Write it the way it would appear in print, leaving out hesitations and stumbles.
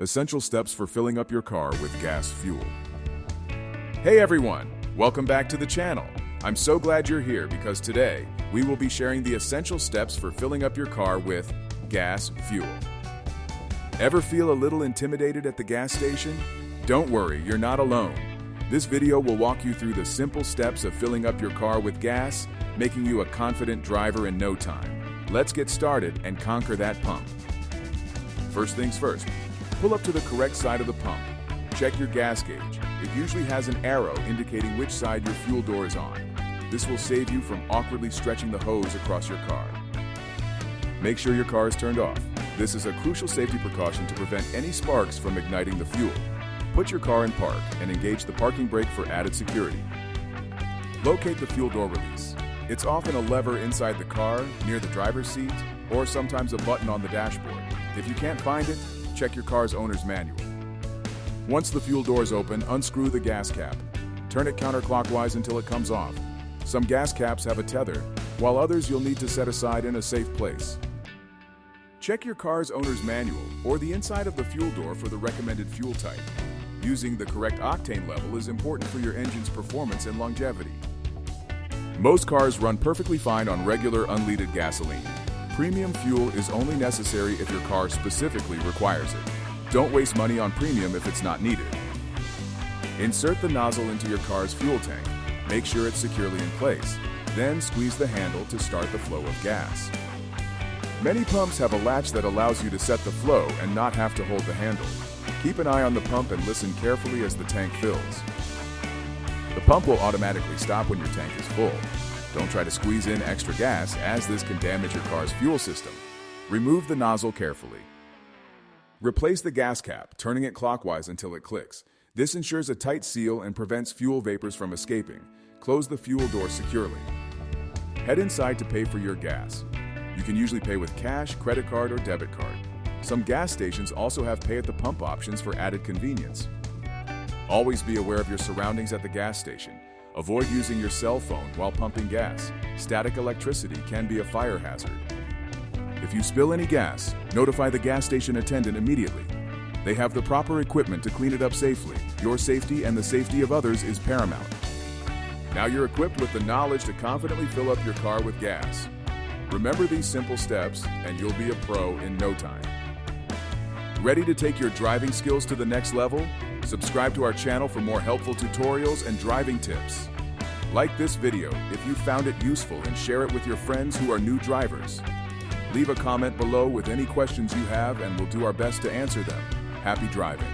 Essential steps for filling up your car with gas fuel. Hey everyone, welcome back to the channel. I'm so glad you're here because today we will be sharing the essential steps for filling up your car with gas fuel. Ever feel a little intimidated at the gas station? Don't worry, you're not alone. This video will walk you through the simple steps of filling up your car with gas, making you a confident driver in no time. Let's get started and conquer that pump. First things first, pull up to the correct side of the pump. Check your gas gauge. It usually has an arrow indicating which side your fuel door is on. This will save you from awkwardly stretching the hose across your car. Make sure your car is turned off. This is a crucial safety precaution to prevent any sparks from igniting the fuel. Put your car in park and engage the parking brake for added security. Locate the fuel door release. It's often a lever inside the car, near the driver's seat, or sometimes a button on the dashboard. If you can't find it, check your car's owner's manual. Once the fuel door is open, unscrew the gas cap. Turn it counterclockwise until it comes off. Some gas caps have a tether, while others you'll need to set aside in a safe place. Check your car's owner's manual or the inside of the fuel door for the recommended fuel type. Using the correct octane level is important for your engine's performance and longevity. Most cars run perfectly fine on regular unleaded gasoline. Premium fuel is only necessary if your car specifically requires it. Don't waste money on premium if it's not needed. Insert the nozzle into your car's fuel tank. Make sure it's securely in place. Then squeeze the handle to start the flow of gas. Many pumps have a latch that allows you to set the flow and not have to hold the handle. Keep an eye on the pump and listen carefully as the tank fills. The pump will automatically stop when your tank is full. Don't try to squeeze in extra gas, as this can damage your car's fuel system. Remove the nozzle carefully. Replace the gas cap, turning it clockwise until it clicks. This ensures a tight seal and prevents fuel vapors from escaping. Close the fuel door securely. Head inside to pay for your gas. You can usually pay with cash, credit card, or debit card. Some gas stations also have pay at the pump options for added convenience. Always be aware of your surroundings at the gas station. Avoid using your cell phone while pumping gas. Static electricity can be a fire hazard. If you spill any gas, notify the gas station attendant immediately. They have the proper equipment to clean it up safely. Your safety and the safety of others is paramount. Now you're equipped with the knowledge to confidently fill up your car with gas. Remember these simple steps and you'll be a pro in no time. Ready to take your driving skills to the next level? Subscribe to our channel for more helpful tutorials and driving tips. Like this video if you found it useful and share it with your friends who are new drivers. Leave a comment below with any questions you have and we'll do our best to answer them. Happy driving.